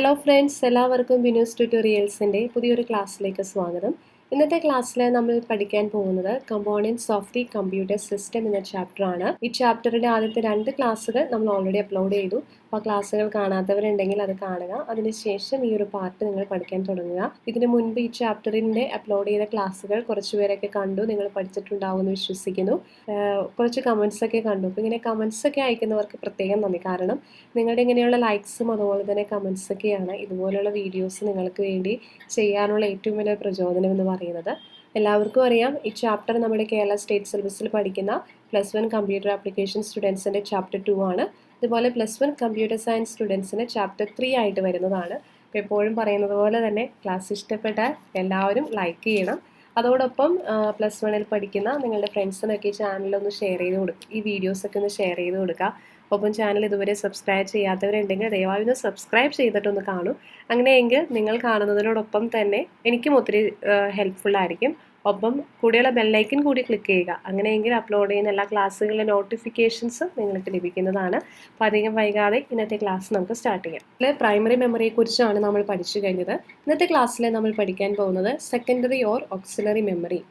Hello friends, എല്ലാവർക്കും ബിനൂസ് ട്യൂട്ടോറിയൽസിൻ്റെ പുതിയൊരു ക്ലാസ്സിലേക്ക് സ്വാഗതം. ഇന്നത്തെ ക്ലാസ്സിൽ നമ്മൾ പഠിക്കാൻ പോകുന്നത് components of the computer system എന്ന ചാപ്റ്ററാണ്. ഈ ചാപ്റ്ററിൻ്റെ ആദ്യത്തെ 2 ക്ലാസ്സുകൾ നമ്മൾ ഓൾറെഡി അപ്ലോഡ് ചെയ്തു. അപ്പോൾ ക്ലാസ്സുകൾ കാണാത്തവരുണ്ടെങ്കിൽ അത് കാണുക. അതിനുശേഷം ഈ ഒരു പാർട്ട് നിങ്ങൾ പഠിക്കാൻ തുടങ്ങുക. ഇതിനു മുൻപ് ഈ ചാപ്റ്ററിൻ്റെ അപ്ലോഡ് ചെയ്ത ക്ലാസ്സുകൾ കുറച്ചുപേരൊക്കെ കണ്ടു, നിങ്ങൾ പഠിച്ചിട്ടുണ്ടാവുമെന്ന് വിശ്വസിക്കുന്നു. കുറച്ച് കമൻസ് ഒക്കെ കണ്ടു. അപ്പോൾ ഇങ്ങനെ കമൻസ് ഒക്കെ അയക്കുന്നവർക്ക് പ്രത്യേകം നന്ദി. കാരണം നിങ്ങളുടെ ഇങ്ങനെയുള്ള ലൈക്സും അതുപോലെ തന്നെ കമൻസ് ഒക്കെയാണ് ഇതുപോലുള്ള വീഡിയോസ് നിങ്ങൾക്ക് വേണ്ടി ചെയ്യാനുള്ള ഏറ്റവും വലിയ പ്രചോദനം എന്ന് പറയുന്നത്. എല്ലാവർക്കും അറിയാം, ഈ ചാപ്റ്റർ നമ്മുടെ കേരള സ്റ്റേറ്റ് സിലബസിൽ പഠിക്കുന്ന +1 കമ്പ്യൂട്ടർ ആപ്ലിക്കേഷൻ സ്റ്റുഡൻസിൻ്റെ ചാപ്റ്റർ 2 ആണ്. അതുപോലെ +1 കമ്പ്യൂട്ടർ സയൻസ് സ്റ്റുഡൻസിന് ചാപ്റ്റർ 3 ആയിട്ട് വരുന്നതാണ്. അപ്പോൾ എപ്പോഴും പറയുന്നത് പോലെ തന്നെ ക്ലാസ് ഇഷ്ടപ്പെട്ടാൽ എല്ലാവരും ലൈക്ക് ചെയ്യണം. അതോടൊപ്പം +1-ൽ പഠിക്കുന്ന നിങ്ങളുടെ ഫ്രണ്ട്സിനൊക്കെ ഈ ചാനലൊന്ന് ഷെയർ ചെയ്ത് കൊടുക്കുക, ഈ വീഡിയോസൊക്കെ ഒന്ന് ഷെയർ ചെയ്ത് കൊടുക്കുക. ഒപ്പം ചാനൽ ഇതുവരെ സബ്സ്ക്രൈബ് ചെയ്യാത്തവരുണ്ടെങ്കിൽ ദയവായി ഒന്ന് സബ്സ്ക്രൈബ് ചെയ്തിട്ടൊന്ന് കാണൂ. അങ്ങനെയെങ്കിൽ നിങ്ങൾ കാണുന്നതിനോടൊപ്പം തന്നെ എനിക്കും ഒത്തിരി ഹെൽപ്ഫുള്ളായിരിക്കും. ഒപ്പം കൂടെയുള്ള ബെല്ലൈക്കൻ കൂടി ക്ലിക്ക് ചെയ്യുക. അങ്ങനെയെങ്കിൽ അപ്ലോഡ് ചെയ്യുന്ന എല്ലാ ക്ലാസ്സുകളുടെ നോട്ടിഫിക്കേഷൻസും നിങ്ങൾക്ക് ലഭിക്കുന്നതാണ്. അപ്പോൾ അധികം വൈകാതെ ഇന്നത്തെ ക്ലാസ് നമുക്ക് സ്റ്റാർട്ട് ചെയ്യാം. ഇതിൽ പ്രൈമറി മെമ്മറിയെക്കുറിച്ചാണ് നമ്മൾ പഠിച്ചു കഴിഞ്ഞത്. ഇന്നത്തെ ക്ലാസ്സിൽ നമ്മൾ പഠിക്കാൻ പോകുന്നത് secondary or auxiliary memory.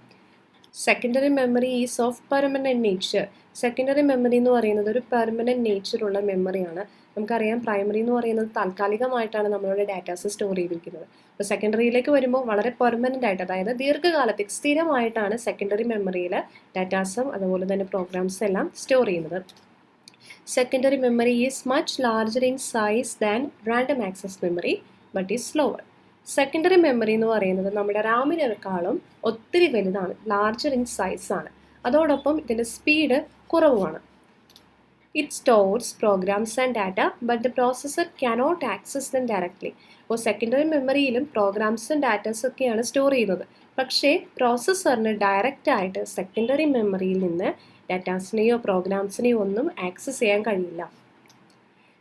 Secondary memory is of permanent nature. Secondary memory എന്ന് പറയുന്നത് ഒരു പെർമനൻറ്റ് നേച്ചറുള്ള മെമ്മറിയാണ്. നമുക്കറിയാം, പ്രൈമറി എന്ന് പറയുന്നത് താൽക്കാലികമായിട്ടാണ് നമ്മളുടെ ഡാറ്റാസ് സ്റ്റോർ ചെയ്തിരിക്കുന്നത്. അപ്പോൾ സെക്കൻഡറിയിലേക്ക് വരുമ്പോൾ വളരെ പെർമനൻ്റ് ആയിട്ട്, അതായത് ദീർഘകാലത്തേക്ക് സ്ഥിരമായിട്ടാണ് സെക്കൻഡറി മെമ്മറിയിൽ ഡാറ്റാസും അതുപോലെ തന്നെ പ്രോഗ്രാംസും എല്ലാം സ്റ്റോർ ചെയ്യുന്നത്. Secondary memory is much larger in size than random access memory but is slower. Secondary memory എന്ന് പറയുന്നത് നമ്മുടെ റാമിനേക്കാളും ഒത്തിരി വലുതാണ്, ലാർജർ ഇൻ സൈസ് ആണ്. അതോടൊപ്പം ഇതിൻ്റെ സ്പീഡ് കുറവുമാണ്. It stores programs and data but the processor cannot access them directly. അപ്പോൾ സെക്കൻഡറി മെമ്മറിയിലും പ്രോഗ്രാംസും ഡാറ്റാസും ഒക്കെയാണ് സ്റ്റോർ ചെയ്യുന്നത്. പക്ഷേ പ്രോസസ്സറിന് ഡയറക്റ്റായിട്ട് സെക്കൻഡറി മെമ്മറിയിൽ നിന്ന് ഡാറ്റാസിനെയോ പ്രോഗ്രാംസിനെയോ ഒന്നും ആക്സസ് ചെയ്യാൻ കഴിയില്ല.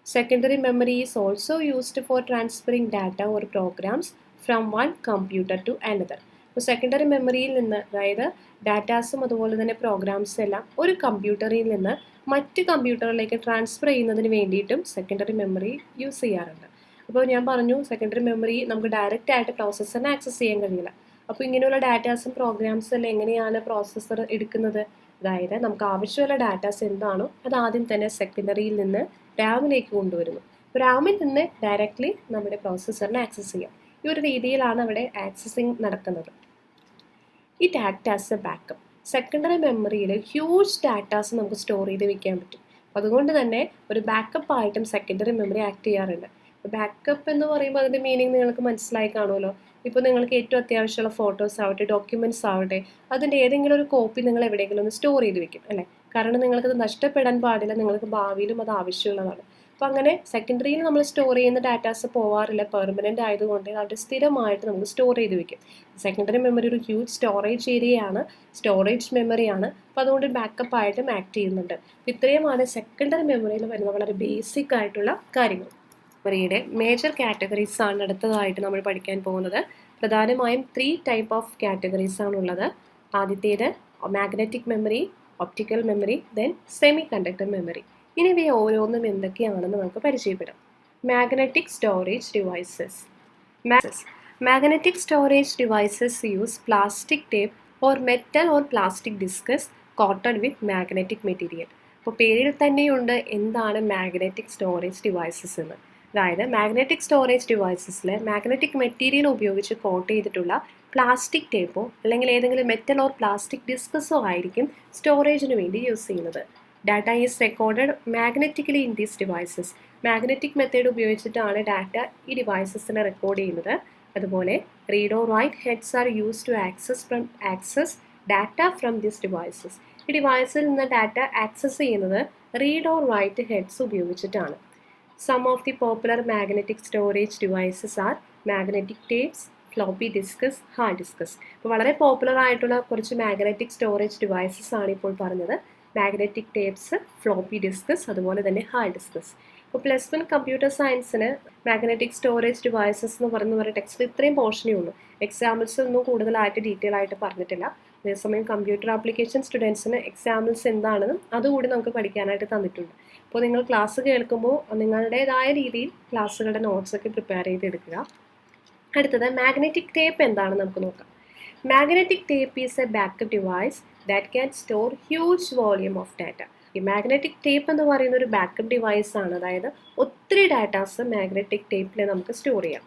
Secondary memory is also used for transferring data or programs from one computer to another. അപ്പോൾ സെക്കൻഡറി മെമ്മറിയിൽ നിന്ന്, അതായത് ഡാറ്റാസും അതുപോലെ തന്നെ പ്രോഗ്രാംസും എല്ലാം ഒരു കമ്പ്യൂട്ടറിൽ നിന്ന് മറ്റ് കമ്പ്യൂട്ടറിലേക്ക് ട്രാൻസ്ഫർ ചെയ്യുന്നതിന് വേണ്ടിയിട്ടും സെക്കൻഡറി മെമ്മറി യൂസ് ചെയ്യാറുണ്ട്. അപ്പോൾ ഞാൻ പറഞ്ഞു, സെക്കൻഡറി മെമ്മറി നമുക്ക് ഡയറക്റ്റ് ആയിട്ട് പ്രോസസ്സറിനെ ആക്സസ് ചെയ്യാൻ കഴിയില്ല. അപ്പോൾ ഇങ്ങനെയുള്ള ഡാറ്റാസും പ്രോഗ്രാംസും എല്ലാം എങ്ങനെയാണ് പ്രോസസ്സർ എടുക്കുന്നത്? അതായത് നമുക്ക് ആവശ്യമുള്ള ഡാറ്റാസ് എന്താണോ അത് ആദ്യം തന്നെ സെക്കൻഡറിയിൽ നിന്ന് റാമിലേക്ക് കൊണ്ടുവരുന്നു. റാമിൽ നിന്ന് ഡയറക്റ്റ്ലി നമ്മുടെ പ്രോസസ്സറിനെ ആക്സസ് ചെയ്യാം. ഈ ഒരു രീതിയിലാണ് അവിടെ ആക്സസിങ് നടക്കുന്നത്. It act as A backup. Secondary മെമ്മറിയിൽ ഹ്യൂജ് ഡാറ്റാസ് നമുക്ക് സ്റ്റോർ ചെയ്ത് വെക്കാൻ പറ്റും. അതുകൊണ്ട് തന്നെ ഒരു ബാക്കപ്പ് ആയിട്ടും സെക്കൻഡറി മെമ്മറി ആക്ട് ചെയ്യാറുണ്ട്. ബാക്കപ്പ് എന്ന് പറയുമ്പോൾ അതിൻ്റെ മീനിങ് നിങ്ങൾക്ക് മനസ്സിലായി കാണുമല്ലോ. ഇപ്പോൾ നിങ്ങൾക്ക് ഏറ്റവും അത്യാവശ്യമുള്ള ഫോട്ടോസ് ആവട്ടെ, ഡോക്യുമെൻറ്റ്സ് ആവട്ടെ, അതിൻ്റെ ഏതെങ്കിലും ഒരു കോപ്പി നിങ്ങൾ എവിടെയെങ്കിലും ഒന്ന് സ്റ്റോർ ചെയ്ത് വെക്കും അല്ലേ? കാരണം നിങ്ങൾക്കത് നഷ്ടപ്പെടാൻ പാടില്ല, നിങ്ങൾക്ക് ഭാവിയിലും അത് ആവശ്യമുള്ളതാണ്. അപ്പോൾ അങ്ങനെ സെക്കൻഡറിയിൽ നമ്മൾ സ്റ്റോർ ചെയ്യുന്ന ഡാറ്റാസ് പോവാറില്ല, പെർമനൻ്റ് ആയതുകൊണ്ട് അവിടെ സ്ഥിരമായിട്ട് നമുക്ക് സ്റ്റോർ ചെയ്ത് വെക്കും. സെക്കൻഡറി മെമ്മറി ഒരു ഹ്യൂജ് സ്റ്റോറേജ് ഏരിയയാണ്, സ്റ്റോറേജ് മെമ്മറിയാണ്. അപ്പോൾ അതുകൊണ്ട് ബാക്കപ്പ് ആയിട്ടും ആക്ട് ചെയ്യുന്നുണ്ട്. ഇത്രയുമാണ് സെക്കൻഡറി മെമ്മറിയിൽ വരുന്ന വളരെ ബേസിക് ആയിട്ടുള്ള കാര്യങ്ങൾ. മെമ്മറിയുടെ മേജർ കാറ്റഗറീസ് ആണ് അടുത്തതായിട്ട് നമ്മൾ പഠിക്കാൻ പോകുന്നത്. പ്രധാനമായും 3 ടൈപ്പ് ഓഫ് കാറ്റഗറീസ് ആണുള്ളത്. ആദ്യത്തേത് magnetic memory, optical memory, then semi conductor memory. ഇനി ഇവ ഓരോന്നും എന്തൊക്കെയാണെന്ന് നമുക്ക് പരിചയപ്പെടാം. Magnetic storage devices. Magnetic storage devices use plastic tape or metal or plastic discuss quoted with magnetic material. അപ്പോൾ പേരിൽ തന്നെയുണ്ട് എന്താണ് മാഗ്നറ്റിക് സ്റ്റോറേജ് ഡിവൈസസ് എന്ന്. അതായത് മാഗ്നറ്റിക് സ്റ്റോറേജ് ഡിവൈസസിൽ മാഗ്നറ്റിക് മെറ്റീരിയൽ ഉപയോഗിച്ച് കോട്ട് ചെയ്തിട്ടുള്ള പ്ലാസ്റ്റിക് ടേപ്പോ അല്ലെങ്കിൽ ഏതെങ്കിലും മെറ്റൽ ഓർ പ്ലാസ്റ്റിക് ഡിസ്കസോ ആയിരിക്കും സ്റ്റോറേജിന് വേണ്ടി യൂസ് ചെയ്യുന്നത്. Data is recorded magnetically in these devices. Magnetic method ഉപയോഗിച്ചിട്ടാണ് ഡാറ്റ ഈ ഡിവൈസസിനെ റെക്കോർഡ് ചെയ്യുന്നത്. അതുപോലെ read or write heads are use to access data from these devices. ഈ ഡിവൈസിൽ നിന്ന് ഡാറ്റ ആക്സസ് ചെയ്യുന്നത് റീഡ് ഓർ റൈറ്റ് ഹെഡ്സ് ഉപയോഗിച്ചിട്ടാണ്. Some of the popular magnetic storage devices are magnetic tapes, floppy discuss, hard discuss. ഇപ്പോൾ വളരെ popular ആയിട്ടുള്ള കുറച്ച് magnetic storage devices ആണ് ഇപ്പോൾ പറഞ്ഞത്. മാഗ്നറ്റിക് ടേപ്സ്, ഫ്ലോപ്പി ഡിസ്കസ്, അതുപോലെ തന്നെ ഹാർഡ് ഡിസ്കസ്. ഇപ്പോൾ +1 കമ്പ്യൂട്ടർ സയൻസിന് മാഗ്നറ്റിക് സ്റ്റോറേജ് ഡിവൈസസ് എന്ന് പറയുന്ന ടെക്സ്റ്റിൽ ഇത്രയും പോർഷനേ ഉള്ളൂ. എക്സാമ്പിൾസ് ഒന്നും കൂടുതലായിട്ട് ഡീറ്റെയിൽ ആയിട്ട് പറഞ്ഞിട്ടില്ല. അതേസമയം കമ്പ്യൂട്ടർ ആപ്ലിക്കേഷൻ സ്റ്റുഡൻസിന് എക്സാമ്പിൾസ് എന്താണെന്നും അതുകൂടി നമുക്ക് പഠിക്കാനായിട്ട് തന്നിട്ടുണ്ട്. അപ്പോൾ നിങ്ങൾ ക്ലാസ് കേൾക്കുമ്പോൾ നിങ്ങളുടേതായ രീതിയിൽ ക്ലാസ്സുകളുടെ നോട്ട്സൊക്കെ പ്രിപ്പയർ ചെയ്തെടുക്കുക. അടുത്തത് മാഗ്നറ്റിക് ടേപ്പ് എന്താണെന്ന് നമുക്ക് നോക്കാം. Magnetic tape is A backup device that can store huge volume of data. ഈ മാഗ്നറ്റിക് ടേപ്പ് എന്ന് പറയുന്ന ഒരു ബാക്കപ്പ് ഡിവൈസ് ആണ്. അതായത് ഒത്തിരി ഡാറ്റാസ് മാഗ്നറ്റിക് ടേപ്പിൽ നമുക്ക് സ്റ്റോർ ചെയ്യാം.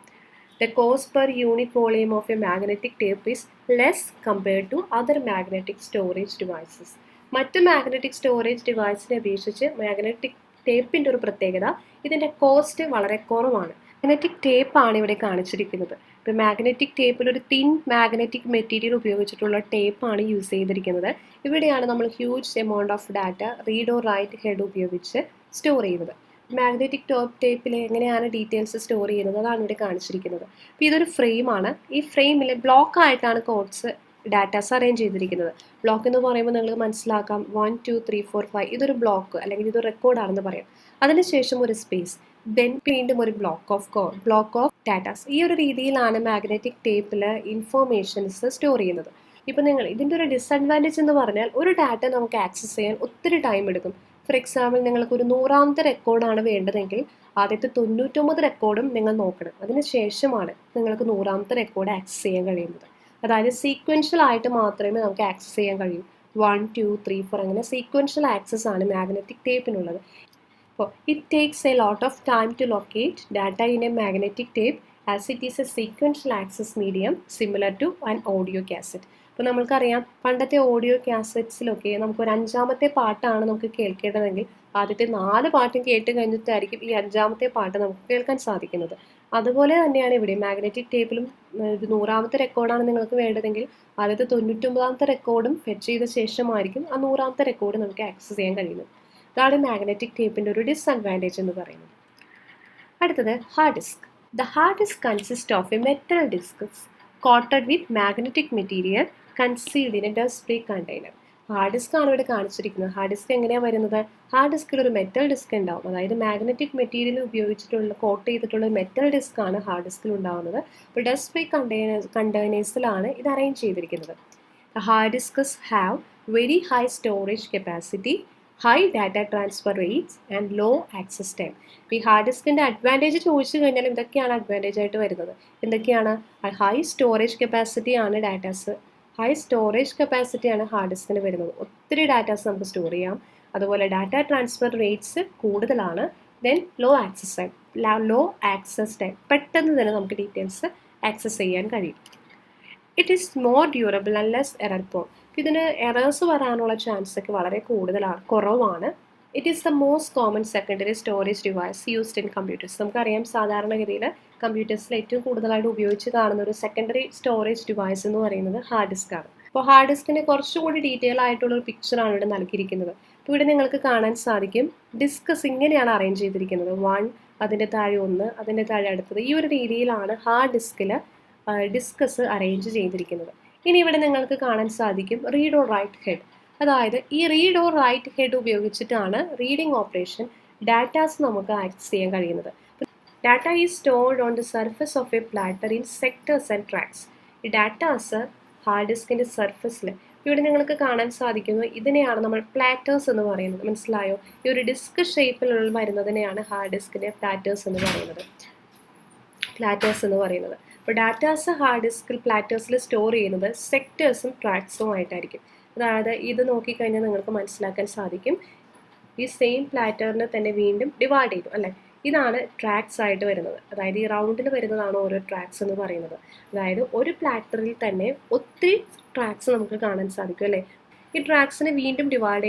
The cost per unit volume of a magnetic tape is less compared to other magnetic storage devices. മറ്റ് മാഗ്നറ്റിക് സ്റ്റോറേജ് ഡിവൈസിനെ അപേക്ഷിച്ച് മാഗ്നറ്റിക് ടേപ്പിൻ്റെ ഒരു പ്രത്യേകത ഇതിൻ്റെ കോസ്റ്റ് വളരെ കുറവാണ്. മാഗ്നറ്റിക് ടേപ്പാണ് ഇവിടെ കാണിച്ചിരിക്കുന്നത്. ഇപ്പോൾ മാഗ്നറ്റിക് ടേപ്പിൽ ഒരു തിൻ മാഗ്നറ്റിക് മെറ്റീരിയൽ ഉപയോഗിച്ചിട്ടുള്ള ടേപ്പാണ് യൂസ് ചെയ്തിരിക്കുന്നത്. ഇവിടെയാണ് നമ്മൾ huge amount of data read or write head ഉപയോഗിച്ച് സ്റ്റോർ ചെയ്യുന്നത്. മാഗ്നറ്റിക് ടേപ്പിൽ എങ്ങനെയാണ് ഡീറ്റെയിൽസ് സ്റ്റോർ ചെയ്യുന്നത് അതാണ് ഇവിടെ കാണിച്ചിരിക്കുന്നത്. അപ്പോൾ ഇതൊരു ഫ്രെയിമാണ്. ഈ ഫ്രെയിമിൽ ബ്ലോക്കായിട്ടാണ് കോഡ്സ് ഡാറ്റാസ് അറേഞ്ച് ചെയ്തിരിക്കുന്നത്. ബ്ലോക്ക് എന്ന് പറയുമ്പോൾ നിങ്ങൾക്ക് മനസ്സിലാക്കാം 1 2 3 4 5 ഇതൊരു ബ്ലോക്ക് അല്ലെങ്കിൽ ഇതൊരു റെക്കോർഡാണെന്ന് പറയാം. അതിനുശേഷം ഒരു സ്പേസ്, ദെൻ വീണ്ടും ഒരു ബ്ലോക്ക് ഓഫ് ഡാറ്റാസ്. ഈ ഒരു രീതിയിലാണ് മാഗ്നറ്റിക് ടേപ്പിൽ ഇൻഫോർമേഷൻസ് സ്റ്റോർ ചെയ്യുന്നത്. ഇപ്പോൾ നിങ്ങൾ ഇതിൻ്റെ ഒരു ഡിസഡ്വാൻറ്റേജ് എന്ന് പറഞ്ഞാൽ ഒരു ഡാറ്റ നമുക്ക് ആക്സസ് ചെയ്യാൻ ഒത്തിരി ടൈം എടുക്കും. ഫോർ എക്സാമ്പിൾ നിങ്ങൾക്ക് ഒരു 100ാമത്തെ റെക്കോർഡാണ് വേണ്ടതെങ്കിൽ ആദ്യത്തെ 99 റെക്കോർഡും നിങ്ങൾ നോക്കണം. അതിനുശേഷമാണ് നിങ്ങൾക്ക് 100ാമത്തെ റെക്കോർഡ് ആക്സസ് ചെയ്യാൻ കഴിയുന്നത്. അതായത് സീക്വൻഷ്യൽ ആയിട്ട് മാത്രമേ നമുക്ക് ആക്സസ് ചെയ്യാൻ കഴിയൂ. 1 2 3 4 അങ്ങനെ സീക്വൻഷ്യൽ ആക്സസ് ആണ് മാഗ്നറ്റിക് ടേപ്പിനുള്ളത്. അപ്പോൾ it takes a lot of time to locate data in a magnetic tape as it is a sequential access medium similar to an audio cassette. അപ്പോൾ നമുക്കറിയാം പണ്ടത്തെ ഓഡിയോ കാസറ്റ്സിലൊക്കെ നമുക്കൊരു 5ാമത്തെ പാട്ടാണ് നമുക്ക് കേൾക്കേണ്ടതെങ്കിൽ ആദ്യത്തെ 4 പാട്ടും കേട്ട് കഴിഞ്ഞിട്ടായിരിക്കും ഈ 5ാമത്തെ പാട്ട് നമുക്ക് കേൾക്കാൻ സാധിക്കുന്നത്. അതുപോലെ തന്നെയാണ് ഇവിടെ മാഗ്നറ്റിക് ടേപ്പിലും 100ാമത്തെ റെക്കോർഡാണ് നിങ്ങൾക്ക് വേണ്ടതെങ്കിൽ ആദ്യത്തെ 99ാമത്തെ റെക്കോർഡും ഫെച്ച് ചെയ്ത ശേഷമായിരിക്കും ആ 100ാമത്തെ റെക്കോർഡ് നമുക്ക് ആക്സസ് ചെയ്യാൻ കഴിയുന്നത്. അതാണ് മാഗ്നറ്റിക് ടേപ്പിൻ്റെ ഒരു ഡിസ്അഡ്വാൻറ്റേജ് എന്ന് പറയുന്നത്. അടുത്തത് hard disk. The hard disk consist of a metal disk coated with magnetic material concealed in a dust-free container. Hard disk ആണ് ഇവിടെ കാണിച്ചിരിക്കുന്നത്. ഹാർഡ് ഡിസ്ക് എങ്ങനെയാണ് വരുന്നത്? ഹാർഡ് ഡിസ്കിൽ ഒരു മെറ്റൽ ഡിസ്ക് ഉണ്ടാവും. അതായത് മാഗ്നറ്റിക് മെറ്റീരിയൽ ഉപയോഗിച്ചിട്ടുള്ള കോട്ട് ചെയ്തിട്ടുള്ള മെറ്റൽ ഡിസ്ക് ആണ് ഹാർഡ് ഡിസ്കിൽ ഉണ്ടാവുന്നത്. അപ്പോൾ ഡസ്റ്റ് ഫ്രീ കണ്ടെയ്നേഴ്സിലാണ് ഇത് അറേഞ്ച് ചെയ്തിരിക്കുന്നത്. Hard disks have very high storage capacity, high data transfer rates and low access time. ഈ ഹാർഡ് ഡിസ്കിൻ്റെ അഡ്വാൻറ്റേജ് ചോദിച്ചു കഴിഞ്ഞാൽ ഇതൊക്കെയാണ് അഡ്വാൻറ്റേജ് ആയിട്ട് വരുന്നത്. എന്തൊക്കെയാണ്? ഹൈ സ്റ്റോറേജ് കപ്പാസിറ്റി ആണ് ഹൈ സ്റ്റോറേജ് കപ്പാസിറ്റിയാണ് ഹാർഡ് ഡിസ്കിന് വരുന്നത്. ഒത്തിരി ഡാറ്റാസ് നമുക്ക് സ്റ്റോർ ചെയ്യാം. അതുപോലെ ഡാറ്റ ട്രാൻസ്ഫർ റേറ്റ്സ് കൂടുതലാണ്. ദെൻ ലോ ആക്സസ് ടൈം, പെട്ടെന്ന് തന്നെ നമുക്ക് ഡീറ്റെയിൽസ് ആക്സസ് ചെയ്യാൻ കഴിയും. It is more durable and less error prone. ഇതിന് എറേഴ്സ് വരാനുള്ള ചാൻസ് ഒക്കെ വളരെ കുറവാണ്. It is the most common secondary storage device used in computers. നമുക്കറിയാം സാധാരണഗതിയിൽ കമ്പ്യൂട്ടേഴ്സിൽ ഏറ്റവും കൂടുതലായിട്ട് ഉപയോഗിച്ച് കാണുന്ന ഒരു സെക്കൻഡറി സ്റ്റോറേജ് ഡിവൈസ് എന്ന് പറയുന്നത് ഹാർഡ് ഡിസ്ക് ആണ്. അപ്പോൾ ഹാർഡ് ഡിസ്കിൻ്റെ കുറച്ചുകൂടി ഡീറ്റെയിൽ ആയിട്ടുള്ളൊരു പിക്ചറാണ് ഇവിടെ നൽകിയിരിക്കുന്നത്. അപ്പോൾ ഇവിടെ നിങ്ങൾക്ക് കാണാൻ സാധിക്കും ഡിസ്കസ് ഇങ്ങനെയാണ് അറേഞ്ച് ചെയ്തിരിക്കുന്നത്. 1, അതിൻ്റെ താഴെ 1, അതിൻ്റെ താഴെ അടുത്തത്. ഈ ഒരു രീതിയിലാണ് ഹാർഡ് ഡിസ്കിൽ ഡിസ്കസ് അറേഞ്ച് ചെയ്തിരിക്കുന്നത്. ഇനി ഇവിടെ നിങ്ങൾക്ക് കാണാൻ സാധിക്കും റീഡ് ഓർ റൈറ്റ് ഹെഡ്. അതായത് ഈ റീഡ് ഓർ റൈറ്റ് ഹെഡ് ഉപയോഗിച്ചിട്ടാണ് റീഡിംഗ് ഓപ്പറേഷൻ ഡാറ്റാസ് നമുക്ക് ആക്സസ് ചെയ്യാൻ കഴിയുന്നത്. Data is stored on the surface of A platter in sectors and tracks. ഈ ഡാറ്റാസ് ഹാർഡ് ഡിസ്കിൻ്റെ സർഫസിൽ ഇവിടെ നിങ്ങൾക്ക് കാണാൻ സാധിക്കുന്നു. ഇതിനെയാണ് നമ്മൾ പ്ലാറ്റേഴ്സ് എന്ന് പറയുന്നത്. മനസ്സിലായോ? ഈ ഒരു ഡിസ്ക് ഷേപ്പിലുള്ള വരുന്നതിനെയാണ് ഹാർഡ് ഡിസ്കിൻ്റെ പ്ലാറ്റേഴ്സ് എന്ന് പറയുന്നത്. അപ്പോൾ ഡാറ്റാസ് ഹാർഡ് ഡിസ്കിൽ പ്ലാറ്റേഴ്സിൽ സ്റ്റോർ ചെയ്യുന്നത് സെക്ടേഴ്സും ട്രാക്സും ആയിട്ടായിരിക്കും. അതായത് ഇത് നോക്കിക്കഴിഞ്ഞാൽ നിങ്ങൾക്ക് മനസ്സിലാക്കാൻ സാധിക്കും ഈ സെയിം പ്ലാറ്ററിനെ തന്നെ വീണ്ടും ഡിവൈഡ് ചെയ്തു അല്ലേ. ഇതാണ് ട്രാക്സ് ആയിട്ട് വരുന്നത്. അതായത് ഈ റൗണ്ടിൽ വരുന്നതാണ് ഓരോ ട്രാക്സ് എന്ന് പറയുന്നത്. അതായത് ഒരു പ്ലാറ്ററിൽ തന്നെ ഒത്തിരി ട്രാക്സ് നമുക്ക് കാണാൻ സാധിക്കും അല്ലേ. ഈ ട്രാക്സിനെ വീണ്ടും ഡിവൈഡ്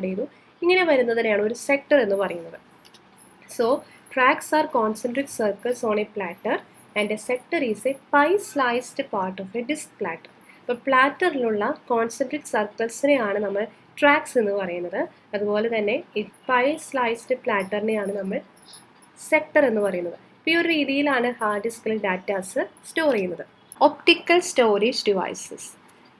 ചെയ്തു ഇങ്ങനെ വരുന്നതിനെയാണ് ഒരു സെക്ടർ എന്ന് പറയുന്നത്. So tracks are concentric circles on a platter and a sector is a pie-sliced part of a disk platter. അപ്പോൾ പ്ലാറ്ററിലുള്ള കോൺസെൻട്രിക് സർക്കിൾസിനെയാണ് നമ്മൾ ട്രാക്സ് എന്ന് പറയുന്നത്. അതുപോലെ തന്നെ ഈ pie-sliced പ്ലാറ്ററിനെയാണ് നമ്മൾ സെക്ടർ എന്ന് പറയുന്നത്. ഈ ഒരു രീതിയിലാണ് ഹാർഡ് ഡിസ്കിൽ ഡാറ്റാസ് സ്റ്റോർ ചെയ്യുന്നത്. Optical storage devices.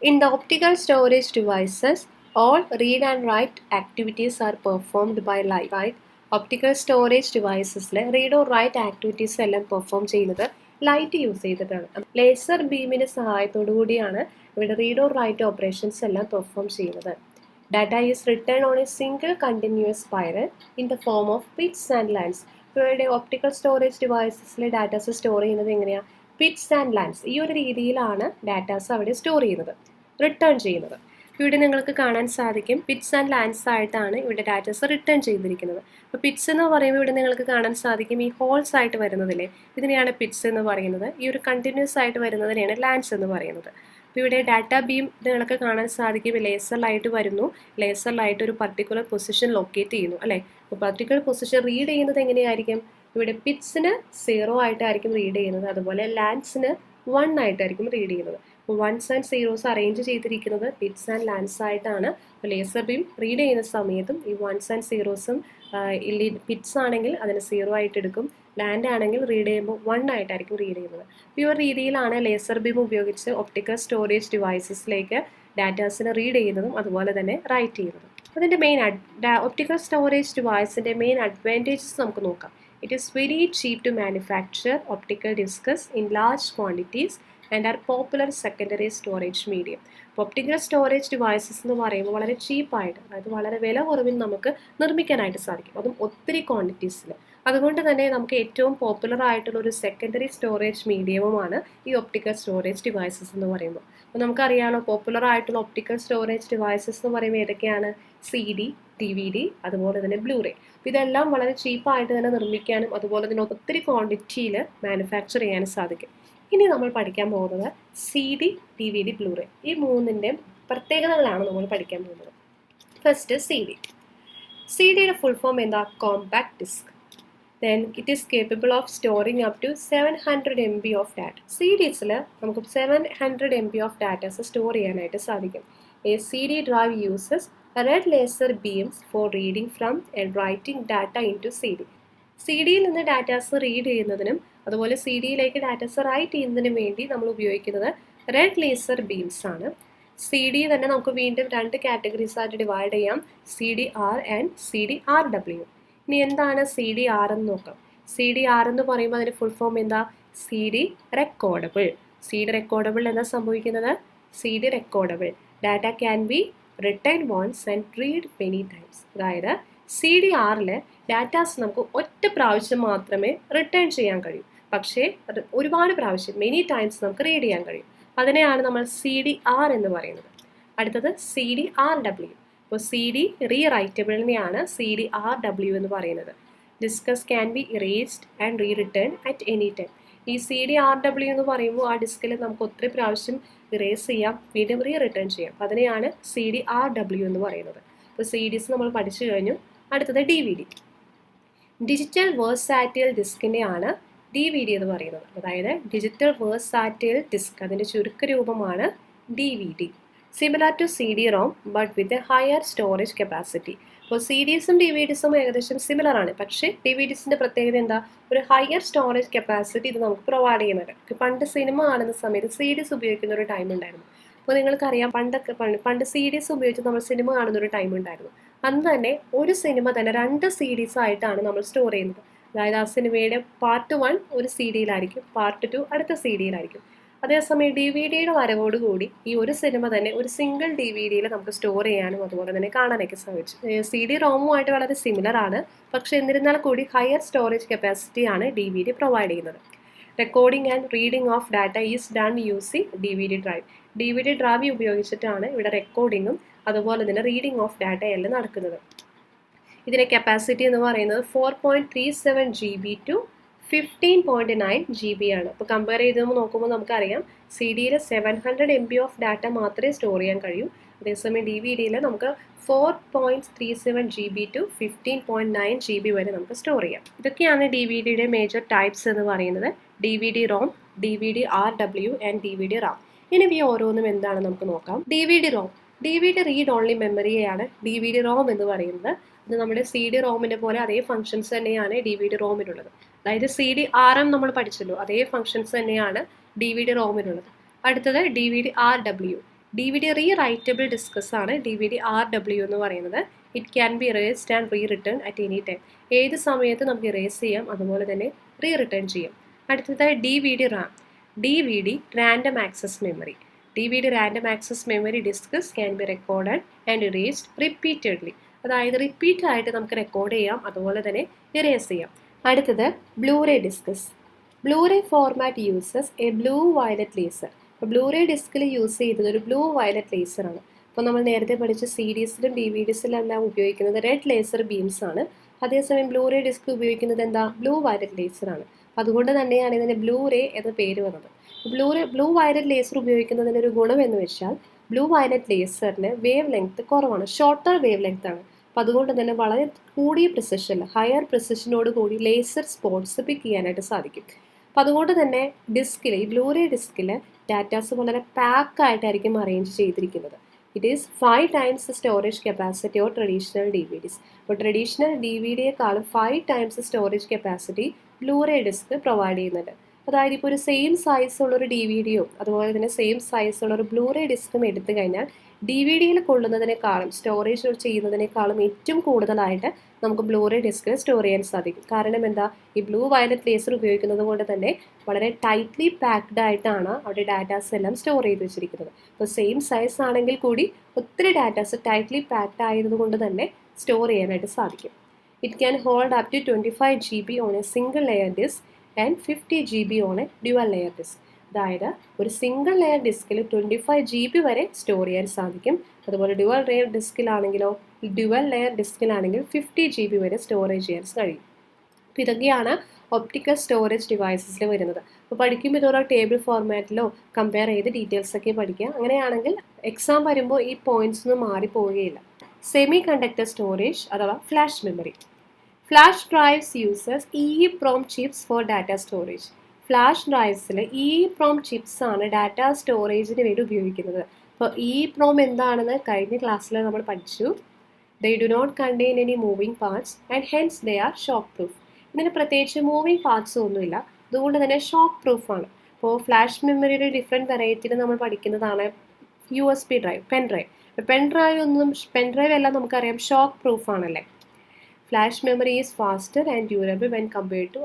In the optical storage devices all read and write activities are performed by light. Optical storage ഡിവൈസസിൽ റീഡ് ഓർ റൈറ്റ് ആക്ടിവിറ്റീസ് എല്ലാം പെർഫോം ചെയ്യുന്നത് ലൈറ്റ് യൂസ് ചെയ്തിട്ടാണ്. ലേസർ ബീമിന്റെ സഹായത്തോടു കൂടിയാണ് ഇവിടെ റീഡ് ഓർ റൈറ്റ് ഓപ്പറേഷൻസ് എല്ലാം perform ചെയ്യുന്നത്. Data is written on a single continuous spiral in the form of pits and lines. ഇവരുടെ ഒപ്റ്റിക്കൽ സ്റ്റോറേജ് ഡിവൈസസിലെ ഡാറ്റാസ് സ്റ്റോർ ചെയ്യുന്നത് എങ്ങനെയാണ്? Pitt's and lines. ഈ ഒരു രീതിയിലാണ് ഡാറ്റാസ് അവിടെ സ്റ്റോർ ചെയ്യുന്നത്, റിട്ടേൺ ചെയ്യുന്നത്. ഇവിടെ നിങ്ങൾക്ക് കാണാൻ സാധിക്കും പിറ്റ്സ് ആൻഡ് ലൈൻസ് ആയിട്ടാണ് ഇവിടെ ഡാറ്റാസ് റിട്ടേൺ ചെയ്തിരിക്കുന്നത്. അപ്പോൾ പിറ്റ്സ് എന്ന് പറയുമ്പോൾ ഇവിടെ നിങ്ങൾക്ക് കാണാൻ സാധിക്കും ഈ ഹോൾസ് ആയിട്ട് വരുന്നതില്ലേ, ഇതിനെയാണ് പിറ്റ്സ് എന്ന് പറയുന്നത്. ഈ ഒരു കണ്ടിന്യൂസ് ആയിട്ട് വരുന്നതിനെയാണ് ലൈൻസ് എന്ന് പറയുന്നത്. അപ്പോൾ ഇവിടെ ഡാറ്റ ബീം നിങ്ങൾക്ക് കാണാൻ സാധിക്കും ലേസർ ലൈറ്റ് വരുന്നു. ലേസർ ലൈറ്റ് ഒരു പർട്ടിക്കുലർ പൊസിഷൻ ലൊക്കേറ്റ് ചെയ്യുന്നു അല്ലേ. അപ്പോൾ പർട്ടിക്കുലർ പൊസിഷൻ റീഡ് ചെയ്യുന്നത് എങ്ങനെയായിരിക്കും? ഇവിടെ പിറ്റ്സിന് 0 ആയിട്ടായിരിക്കും റീഡ് ചെയ്യുന്നത്, അതുപോലെ ലാൻഡ്സിന് 1 ആയിട്ടായിരിക്കും റീഡ് ചെയ്യുന്നത്. അപ്പോൾ 1s and 0s അറേഞ്ച് ചെയ്തിരിക്കുന്നത് പിറ്റ്സ് ആൻഡ് ലാൻഡ്സ് ആയിട്ടാണ്. അപ്പോൾ ലേസർ ബീം റീഡ് ചെയ്യുന്ന സമയത്തും ഈ 1s and 0സും പിറ്റ്സ് ആണെങ്കിൽ അതിന് 0 ആയിട്ട് എടുക്കും, ലാൻഡ് ആണെങ്കിൽ റീഡ് ചെയ്യുമ്പോൾ 1 ആയിട്ടായിരിക്കും റീഡ് ചെയ്യുന്നത്. ഈ ഒരു രീതിയിലാണ് ലേസർ ബീം ഉപയോഗിച്ച് ഒപ്റ്റിക്കൽ സ്റ്റോറേജ് ഡിവൈസസിലേക്ക് ഡാറ്റാസിനെ റീഡ് ചെയ്യുന്നതും അതുപോലെ തന്നെ റൈറ്റ് ചെയ്യുന്നതും. അതിൻ്റെ ഒപ്റ്റിക്കൽ സ്റ്റോറേജ് ഡിവൈസിൻ്റെ മെയിൻ അഡ്വാൻറ്റേജസ് നമുക്ക് നോക്കാം. It is very cheap to manufacture optical discs in large quantities and are popular secondary storage medium. അപ്പോൾ ഒപ്റ്റിക്കൽ സ്റ്റോറേജ് ഡിവൈസസ് എന്ന് പറയുമ്പോൾ വളരെ ചീപ്പായിട്ട്, അതായത് വളരെ വില കുറവിൽ നമുക്ക് നിർമ്മിക്കാനായിട്ട് സാധിക്കും, അതും ഒത്തിരി ക്വാണ്ടിറ്റീസിൽ. അതുകൊണ്ട് തന്നെ നമുക്ക് ഏറ്റവും പോപ്പുലർ ആയിട്ടുള്ള ഒരു സെക്കൻഡറി സ്റ്റോറേജ് മീഡിയവുമാണ് ഈ ഒപ്റ്റിക്കൽ സ്റ്റോറേജ് ഡിവൈസസ് എന്ന് പറയുമ്പോൾ. അപ്പോൾ നമുക്കറിയാമല്ലോ പോപ്പുലർ ആയിട്ടുള്ള ഒപ്റ്റിക്കൽ സ്റ്റോറേജ് ഡിവൈസസ് എന്ന് പറയുമ്പോൾ ഏതൊക്കെയാണ്? CD, DVD, അതുപോലെ തന്നെ ബ്ലൂറേ. ഇതെല്ലാം വളരെ ചീപ്പായിട്ട് തന്നെ നിർമ്മിക്കാനും അതുപോലെ തന്നെ ഒത്തിരി ക്വാണ്ടിറ്റിയിൽ മാനുഫാക്ചർ ചെയ്യാനും സാധിക്കും. ഇനി നമ്മൾ പഠിക്കാൻ പോകുന്നത് CD, DVD, ബ്ലൂറേ, ഈ മൂന്നിൻ്റെ പ്രത്യേകതകളാണ് നമ്മൾ പഠിക്കാൻ പോകുന്നത്. ഫസ്റ്റ് CD-യുടെ ഫുൾ ഫോം എന്താ? Compact disk. Then it is capable of storing up to 700 MB of data. CDസിൽ നമുക്ക് 700 MB of data സ്റ്റോർ ചെയ്യാനായിട്ട് സാധിക്കും. A CD drive uses red laser beams for reading from and writing data into CD. CD-യിൽ നിന്ന് datas read ചെയ്യുന്നതിനും അതുപോലെ CD-യിലേക്ക് datas right ചെയ്യുന്നതിനും വേണ്ടി നമ്മൾ ഉപയോഗിക്കുന്നത് റെഡ് ലേസർ ബീംസ് ആണ്. CD തന്നെ നമുക്ക് വീണ്ടും 2 കാറ്റഗറീസ് ആയിട്ട് ഡിവൈഡ് ചെയ്യാം, CDR ആൻഡ് CDRW. ഇനി എന്താണ് CDR എന്ന് നോക്കാം. CDR എന്ന് പറയുമ്പോൾ അതിൻ്റെ ഫുൾ ഫോം എന്താ? CD recordable. CD റെക്കോർഡബിൾ എന്താ സംഭവിക്കുന്നത്? CD recordable data can be written once and read many times. അതായത് CDR-ൽ ഡാറ്റാസ് നമുക്ക് ഒറ്റ പ്രാവശ്യം മാത്രമേ റിട്ടേൺ ചെയ്യാൻ കഴിയൂ, പക്ഷേ ഒരുപാട് പ്രാവശ്യം മെനി ടൈംസ് നമുക്ക് റീഡ് ചെയ്യാൻ കഴിയും. അതിനെയാണ് നമ്മൾ CDR എന്ന് പറയുന്നത്. അടുത്തത് CDRW. അപ്പോൾ CD റീറൈറ്റബിളിനെയാണ് CDRW എന്ന് പറയുന്നത്. Discuss can B erased and re return at any time. ഈ CDRW എന്ന് പറയുമ്പോൾ ആ ഡിസ്കിൽ നമുക്ക് ഒത്തിരി പ്രാവശ്യം ഇറേസ് ചെയ്യാം, വീണ്ടും റീ റിട്ടേൺ ചെയ്യാം. അതിനെയാണ് CDRW എന്ന് പറയുന്നത്. അപ്പോൾ CDs നമ്മൾ പഠിച്ചു കഴിഞ്ഞു. അടുത്തത് DVD. ഡിജിറ്റൽ വേഴ്സാറ്റൈൽ ഡിസ്കിനെയാണ് DVD എന്ന് പറയുന്നത്. അതായത് ഡിജിറ്റൽ വേഴ്സാറ്റൈൽ ഡിസ്ക്, അതിൻ്റെ ചുരുക്കരൂപമാണ് DVD. Similar to CD-ROM but with a higher storage capacity. അപ്പോൾ CDസും DVDസും ഏകദേശം സിമിലർ ആണ്, പക്ഷേ DVDസിൻ്റെ പ്രത്യേകത എന്താ? ഒരു ഹയർ സ്റ്റോറേജ് കപ്പാസിറ്റി ഇത് നമുക്ക് പ്രൊവൈഡ് ചെയ്യുന്നുണ്ട്. പണ്ട് സിനിമ കാണുന്ന സമയത്ത് CDs ഉപയോഗിക്കുന്ന ഒരു ടൈം ഉണ്ടായിരുന്നു. അപ്പോൾ നിങ്ങൾക്കറിയാം പണ്ട് CDs ഉപയോഗിച്ച് നമ്മൾ സിനിമ കാണുന്ന ഒരു ടൈം ഉണ്ടായിരുന്നു. അന്ന് തന്നെ ഒരു സിനിമ തന്നെ 2 CDs ആയിട്ടാണ് നമ്മൾ സ്റ്റോർ ചെയ്യുന്നത്. അതായത് ആ സിനിമയുടെ പാർട്ട് 1 ഒരു CD-യിലായിരിക്കും, പാർട്ട് 2 അടുത്ത CD-യിലായിരിക്കും. അതേസമയം DVD-യുടെ വരവോടുകൂടി ഈ ഒരു സിനിമ തന്നെ ഒരു സിംഗിൾ DVD-യിൽ നമുക്ക് സ്റ്റോർ ചെയ്യാനും അതുപോലെ തന്നെ കാണാനൊക്കെ സാധിച്ചു. CD-ROM-ഉമായിട്ട് വളരെ സിമിലർ ആണ്, പക്ഷേ എന്നിരുന്നാൽ കൂടി ഹയർ സ്റ്റോറേജ് കപ്പാസിറ്റിയാണ് DVD പ്രൊവൈഡ് ചെയ്യുന്നത്. Recording and reading of data is done using DVD drive. DVD drive ഉപയോഗിച്ചിട്ടാണ് ഇവിടെ റെക്കോർഡിങ്ങും അതുപോലെ തന്നെ റീഡിംഗ് ഓഫ് ഡാറ്റ എല്ലാം നടക്കുന്നത്. ഇതിൻ്റെ കപ്പാസിറ്റി എന്ന് പറയുന്നത് 4.37 GB to 15.9 GB ആണ്. അപ്പോൾ കമ്പയർ ചെയ്ത് നോക്കുമ്പോൾ നമുക്കറിയാം CD-യിൽ 700 MB ഓഫ് ഡാറ്റ മാത്രമേ സ്റ്റോർ ചെയ്യാൻ കഴിയൂ, അതേസമയം DVD-യിൽ നമുക്ക് 4.37 GB to 15.9 GB വരെ നമുക്ക് സ്റ്റോർ ചെയ്യാം. ഇതൊക്കെയാണ് DVD-യുടെ മേജർ ടൈപ്സ് എന്ന് പറയുന്നത്: DVD-ROM, DVD-RW ആൻഡ് DVD-RAM. ഇനി ഈ ഓരോന്നും എന്താണ് നമുക്ക് നോക്കാം. DVD-ROM, DVD read only മെമ്മറിയെയാണ് DVD-ROM എന്ന് പറയുന്നത്. അത് നമ്മുടെ CD-ROM-നെ പോലെ അതേ ഫങ്ഷൻസ് തന്നെയാണ് DVD-ROM-നുള്ളത്. അതായത് CD-RM നമ്മൾ പഠിച്ചല്ലോ, അതേ ഫങ്ഷൻസ് തന്നെയാണ് DVD-ROM-നുള്ളത്. അടുത്തത് DVD-RW. DVD റീറൈറ്റബിൾ ഡിസ്കസ് ആണ് DVD-RW എന്ന് പറയുന്നത്. It can be erased and re return at any time. ഏത് സമയത്ത് നമുക്ക് ഇറേസ് ചെയ്യാം, അതുപോലെ തന്നെ റീ റിട്ടേൺ ചെയ്യാം. അടുത്തത് D V D RAM. D V D random access memory. D V D random access memory discs can be recorded and erased repeatedly. അതായത് repeat ആയിട്ട് നമുക്ക് റെക്കോർഡ് ചെയ്യാം, അതുപോലെ തന്നെ ഇറേസ് ചെയ്യാം. അടുത്തത് Blu ray discs. Blu ray format uses a blue violet laser. അപ്പോൾ Blu ray ഡിസ്കിൽ യൂസ് ചെയ്തത് ഒരു ബ്ലൂ വയലറ്റ് ലേസറാണ്. അപ്പോൾ നമ്മൾ നേരത്തെ പഠിച്ച സീരീസിലും ഡി വി ഡിസിലും എല്ലാം ഉപയോഗിക്കുന്നത് റെഡ് ലേസർ ബീംസ് ആണ്. അതേസമയം ബ്ലൂറേ ഡിസ്ക് ഉപയോഗിക്കുന്നത് എന്താ, ബ്ലൂ വയലറ്റ് ലേസറാണ്. അതുകൊണ്ട് തന്നെയാണ് ഇതിന് ബ്ലൂറേ എന്ന പേര് വന്നത്. ബ്ലൂ വയലറ്റ് ലേസർ ഉപയോഗിക്കുന്നതിൻ്റെ ഒരു ഗുണം എന്ന് വെച്ചാൽ ബ്ലൂ വയലറ്റ് ലേസറിന് വേവ് ലെങ്ത് കുറവാണ്, ഷോർട്ടർ വേവ് ലെങ്ത് ആണ്. അപ്പോൾ അതുകൊണ്ട് തന്നെ വളരെ കൂടിയ പ്രിസിഷനിൽ, ഹയർ പ്രിസിഷനോട് കൂടി ലേസർ സ്പോട്സ് പിക്ക് ചെയ്യാനായിട്ട് സാധിക്കും. അപ്പോൾ അതുകൊണ്ട് തന്നെ ഡിസ്കിൽ, ഈ ബ്ലൂറേ ഡിസ്കിൽ ഡാറ്റാസ് വളരെ പാക്കായിട്ടായിരിക്കും അറേഞ്ച് ചെയ്തിരിക്കുന്നത്. It is 5 times storage capacity or traditional D V Ds. അപ്പോൾ ട്രഡീഷണൽ ഡി വി ഡിയെക്കാളും 5 times storage capacity blu ray disc provide ചെയ്യുന്നുണ്ട്. അതായത് ഇപ്പോൾ ഒരു സെയിം സൈസുള്ളൊരു ഡി വി ഡിയോ അതുപോലെ തന്നെ സെയിം സൈസുള്ളൊരു ബ്ലൂറേ ഡിസ്കും എടുത്തു കഴിഞ്ഞാൽ ഡി വി ഡിയിൽ കൊള്ളുന്നതിനേക്കാളും സ്റ്റോറേജ് ചെയ്യുന്നതിനേക്കാളും ഏറ്റവും കൂടുതലായിട്ട് നമുക്ക് ബ്ലൂറേ ഡിസ്കിൽ സ്റ്റോർ ചെയ്യാൻ സാധിക്കും. കാരണം എന്താ, ഈ ബ്ലൂ വയലറ്റ് ലേസർ ഉപയോഗിക്കുന്നത് കൊണ്ട് തന്നെ വളരെ ടൈറ്റ്ലി പാക്ഡ് ആയിട്ടാണ് അവിടെ ഡാറ്റാസ് എല്ലാം സ്റ്റോർ ചെയ്ത് വെച്ചിരിക്കുന്നത്. അപ്പോൾ സെയിം സൈസ് ആണെങ്കിൽ കൂടി ഒത്തിരി ഡാറ്റാസ് ടൈറ്റ്ലി പാക്ഡ് ആയതുകൊണ്ട് തന്നെ സ്റ്റോർ ചെയ്യാനായിട്ട് സാധിക്കും. It can hold up to 25 GB on a single layer disc and 50 GB on a dual layer disc. അതായത് ഒരു സിംഗിൾ ലെയർ ഡിസ്കിൽ 25 GB വരെ സ്റ്റോർ ചെയ്യാൻ സാധിക്കും. അതുപോലെ ഡ്യുവൽ ലെയർ ഡിസ്കിലാണെങ്കിലോ, 50 GB വരെ സ്റ്റോറേജ് ചെയ്യാൻ കഴിയും. അപ്പോൾ ഇതൊക്കെയാണ് ഒപ്റ്റിക്കൽ സ്റ്റോറേജ് ഡിവൈസസിൽ വരുന്നത്. അപ്പോൾ പഠിക്കുമ്പോൾ ഇതോരോ ടേബിൾ ഫോർമാറ്റിലോ കമ്പയർ ചെയ്ത് ഡീറ്റെയിൽസ് ഒക്കെ പഠിക്കുക. അങ്ങനെയാണെങ്കിൽ എക്സാം വരുമ്പോൾ ഈ പോയിന്റ്സ് ഒന്നും മാറിപ്പോവുകയില്ല. സെമി കണ്ടക്ടർ സ്റ്റോറേജ് അഥവാ flash memory. Flash drives uses EEPROM chips for data storage. Flash ഡ്രൈവ്സിൽ EEPROM ചിപ്സ് ആണ് ഡാറ്റ സ്റ്റോറേജിന് വേണ്ടി ഉപയോഗിക്കുന്നത്. അപ്പോൾ EEPROM എന്താണെന്ന് കഴിഞ്ഞ ക്ലാസ്സിൽ നമ്മൾ പഠിച്ചു. They do not contain any moving parts and hence they are shock proof. ഇതിന് പ്രത്യേകിച്ച് മൂവിങ് പാർട്സ് ഒന്നുമില്ല, അതുകൊണ്ട് തന്നെ ഷോക്ക് പ്രൂഫ് ആണ്. അപ്പോൾ ഫ്ലാഷ് മെമ്മറിയുടെ ഡിഫറെൻറ്റ് വെറൈറ്റിയിൽ നമ്മൾ പഠിക്കുന്നതാണ് USB ഡ്രൈവ്, പെൻ ഡ്രൈവ് എല്ലാം നമുക്കറിയാം ഷോക്ക് പ്രൂഫ് ആണല്ലേ. Flash memory is faster and durable when compared to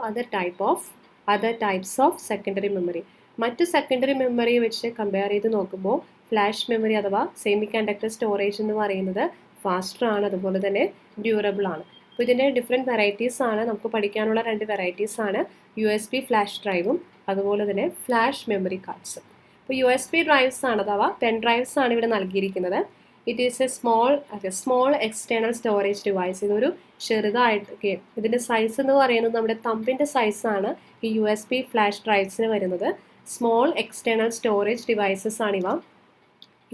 other types of secondary memory. മറ്റ് സെക്കൻഡറി മെമ്മറിയെ വെച്ച് കമ്പയർ ചെയ്ത് നോക്കുമ്പോൾ ഫ്ലാഷ് മെമ്മറി അഥവാ സെമി കണ്ടക്ടർ സ്റ്റോറേജ് എന്ന് പറയുന്നത് ഫാസ്റ്റർ ആണ്, അതുപോലെ തന്നെ ഡ്യൂറബിൾ ആണ്. അപ്പോൾ ഇതിൻ്റെ ഡിഫറെൻറ്റ് വെറൈറ്റീസ് ആണ് നമുക്ക് പഠിക്കാനുള്ള 2 വെറൈറ്റീസ് ആണ് USB ഫ്ലാഷ് ഡ്രൈവും അതുപോലെ തന്നെ ഫ്ലാഷ് മെമ്മറി കാർഡ്സും. അപ്പോൾ USB ഡ്രൈവ്സ് ആണ് അഥവാ പെൻ ഡ്രൈവ്സ് ആണ് ഇവിടെ നൽകിയിരിക്കുന്നത്. It is A small external storage device. ഇതൊരു ചെറുതായിട്ട്, ഇതിൻ്റെ സൈസ് എന്ന് പറയുന്നത് നമ്മുടെ തമ്പിൻ്റെ സൈസാണ് ഈ USB ഫ്ലാഷ് ഡ്രൈവ്സിന് വരുന്നത്. സ്മോൾ എക്സ്റ്റേണൽ സ്റ്റോറേജ് ഡിവൈസസ് ആണിവ.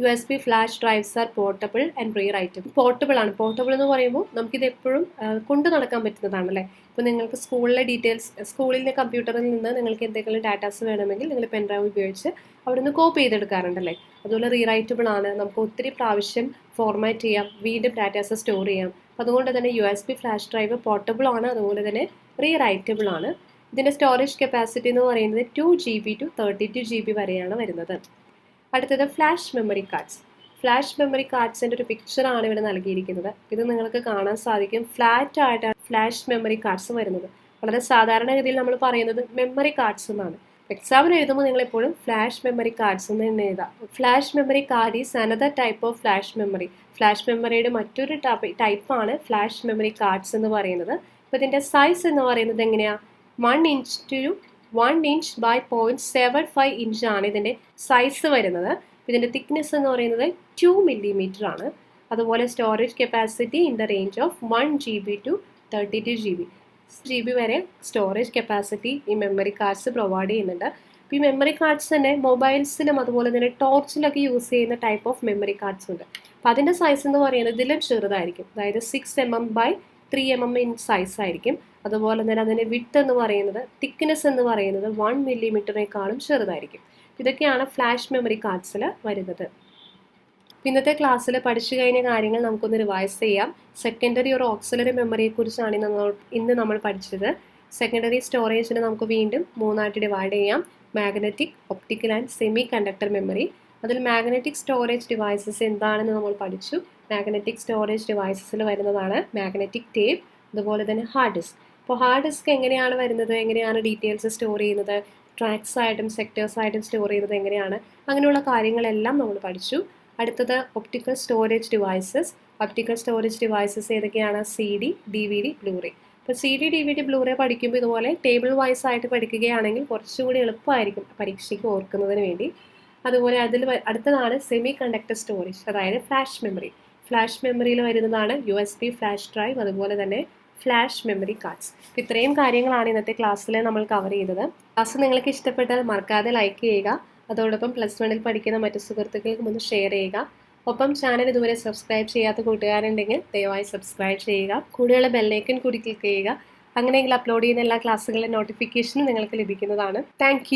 USB flash drives are portable and rewritable. Portable ആണ്. പോർട്ടബിൾ എന്ന് പറയുമ്പോൾ നമുക്കിത് എപ്പോഴും കൊണ്ടു നടക്കാൻ പറ്റുന്നതാണല്ലേ. ഇപ്പോൾ നിങ്ങൾക്ക് സ്കൂളിലെ ഡീറ്റെയിൽസ്, സ്കൂളിലെ കമ്പ്യൂട്ടറിൽ നിന്ന് നിങ്ങൾക്ക് എന്തെങ്കിലും ഡാറ്റാസ് വേണമെങ്കിൽ നിങ്ങൾ പെൻ ഡ്രൈവ് ഉപയോഗിച്ച് അവിടെ നിന്ന് കോപ്പി ചെയ്തെടുക്കാറുണ്ടല്ലേ. അതുപോലെ റീറൈറ്റബിൾ ആണ്, നമുക്ക് ഒത്തിരി പ്രാവശ്യം ഫോർമാറ്റ് ചെയ്യാം, വീണ്ടും ഡാറ്റാസ് സ്റ്റോർ ചെയ്യാം. അതുകൊണ്ട് തന്നെ USB ഫ്ലാഷ് ഡ്രൈവ് പോർട്ടബിൾ ആണ്, അതുപോലെ തന്നെ റീറൈറ്റബിൾ ആണ്. ഇതിൻ്റെ സ്റ്റോറേജ് കപ്പാസിറ്റി എന്ന് പറയുന്നത് 2 GB to 32 GB വരെയാണ് വരുന്നത്. അടുത്തത് flash memory cards. Flash memory കാർഡ്സിൻ്റെ ഒരു പിക്ചറാണ് ഇവിടെ നൽകിയിരിക്കുന്നത്. ഇത് നിങ്ങൾക്ക് കാണാൻ സാധിക്കും. ഫ്ലാറ്റ് ആയിട്ടാണ് ഫ്ലാഷ് മെമ്മറി കാർഡ്സ് വരുന്നത്. വളരെ സാധാരണഗതിയിൽ നമ്മൾ പറയുന്നത് മെമ്മറി കാർഡ്സ് എന്നാണ്. എക്സാമിന് എഴുതുമ്പോൾ നിങ്ങൾ എപ്പോഴും ഫ്ലാഷ് മെമ്മറി കാർഡ്സ് എന്ന് തന്നെ എഴുതാം. Flash memory card is another type of flash memory. Flash മെമ്മറിയുടെ മറ്റൊരു ടൈപ്പാണ് ഫ്ലാഷ് മെമ്മറി കാർഡ്സ് എന്ന് പറയുന്നത്. അപ്പോൾ ഇതിൻ്റെ സൈസ് എന്ന് പറയുന്നത് എങ്ങനെയാണ്, 1 inch to 1 inch by 0.75 inch ആണ് ഇതിൻ്റെ സൈസ് വരുന്നത്. ഇതിൻ്റെ തിക്നെസ് എന്ന് പറയുന്നത് 2 mm ആണ്. അതുപോലെ storage capacity in the range of 1 GB to 32 GB വരെ സ്റ്റോറേജ് കപ്പാസിറ്റി ഈ മെമ്മറി കാർഡ്സ് പ്രൊവൈഡ് ചെയ്യുന്നുണ്ട്. അപ്പോൾ ഈ മെമ്മറി കാർഡ്സ് തന്നെ മൊബൈൽസിലും അതുപോലെ തന്നെ ടോർച്ചിലൊക്കെ യൂസ് ചെയ്യുന്ന ടൈപ്പ് ഓഫ് മെമ്മറി കാർഡ്സ് ഉണ്ട്. അപ്പോൾ അതിൻ്റെ സൈസ് എന്ന് പറയുന്നത് ഇതിലും ചെറുതായിരിക്കും. അതായത് 6 mm by 3 mm in size ആയിരിക്കും. അതുപോലെ തന്നെ അതിൻ്റെ വിഡ്ത്ത് എന്ന് പറയുന്നത്, തിക്നെസ് എന്ന് പറയുന്നത് 1 mm ചെറുതായിരിക്കും. ഇതൊക്കെയാണ് ഫ്ലാഷ് മെമ്മറി കാർഡ്സിൽ വരുന്നത്. ഇന്നത്തെ ക്ലാസ്സിൽ പഠിച്ചു കഴിഞ്ഞ കാര്യങ്ങൾ നമുക്കൊന്ന് റിവൈസ് ചെയ്യാം. സെക്കൻഡറി ഒരു ഓക്സിലറി മെമ്മറിയെക്കുറിച്ചാണ് ഇന്ന് നമ്മൾ പഠിച്ചത്. സെക്കൻഡറി സ്റ്റോറേജിനെ നമുക്ക് വീണ്ടും 3ആയിട്ട് ഡിവൈഡ് ചെയ്യാം. Magnetic, optical and semi conductor memory. അതിൽ മാഗ്നറ്റിക് സ്റ്റോറേജ് ഡിവൈസസ് എന്താണെന്ന് നമ്മൾ പഠിച്ചു. മാഗ്നറ്റിക് സ്റ്റോറേജ് ഡിവൈസസിൽ വരുന്നതാണ് മാഗ്നറ്റിക് ടേപ്പ്, അതുപോലെ തന്നെ ഹാർഡ് ഡിസ്ക്. അപ്പോൾ ഹാർഡ് ഡിസ്ക് എങ്ങനെയാണ് വരുന്നത്, എങ്ങനെയാണ് ഡീറ്റെയിൽസ് സ്റ്റോർ ചെയ്യുന്നത്, ട്രാക്സ് ആയിട്ടും സെക്ടേഴ്സ് ആയിട്ടും സ്റ്റോർ ചെയ്യുന്നത് എങ്ങനെയാണ്, അങ്ങനെയുള്ള കാര്യങ്ങളെല്ലാം നമ്മൾ പഠിച്ചു. അടുത്തത് optical storage devices. Optical storage devices ഏതൊക്കെയാണ്? CD, DVD, blue ray. ഇപ്പോൾ CD, DVD, ബ്ലൂറേ പഠിക്കുമ്പോൾ ഇതുപോലെ ടേബിൾ വൈസ് ആയിട്ട് പഠിക്കുകയാണെങ്കിൽ കുറച്ചുകൂടി എളുപ്പമായിരിക്കും പരീക്ഷയ്ക്ക് ഓർക്കുന്നതിന് വേണ്ടി. അതുപോലെ അടുത്തതാണ് സെമി കണ്ടക്ടർ സ്റ്റോറേജ്, അതായത് ഫ്ലാഷ് മെമ്മറി. ഫ്ലാഷ് മെമ്മറിയിൽ വരുന്നതാണ് USB ഫ്ലാഷ് ഡ്രൈവ്, അതുപോലെ തന്നെ ഫ്ലാഷ് മെമ്മറി കാർഡ്സ്. ഇത്രയും കാര്യങ്ങളാണ് ഇന്നത്തെ ക്ലാസ്സിൽ നമ്മൾ കവർ ചെയ്തത്. ക്ലാസ് നിങ്ങൾക്ക് ഇഷ്ടപ്പെട്ടാൽ മറക്കാതെ ലൈക്ക് ചെയ്യുക. അതോടൊപ്പം +1 പഠിക്കുന്ന മറ്റു സുഹൃത്തുക്കൾക്കും ഒന്ന് ഷെയർ ചെയ്യുക. ഒപ്പം ചാനൽ ഇതുവരെ സബ്സ്ക്രൈബ് ചെയ്യാത്ത കൂട്ടുകാരുണ്ടെങ്കിൽ ദയവായി സബ്സ്ക്രൈബ് ചെയ്യുക. കൂടെയുള്ള ബെല്ലൈക്കൺ കൂടി ക്ലിക്ക് ചെയ്യുക. അങ്ങനെയെങ്കിൽ അപ്ലോഡ് ചെയ്യുന്ന എല്ലാ ക്ലാസ്സുകളുടെ നോട്ടിഫിക്കേഷനും നിങ്ങൾക്ക് ലഭിക്കുന്നതാണ്. താങ്ക്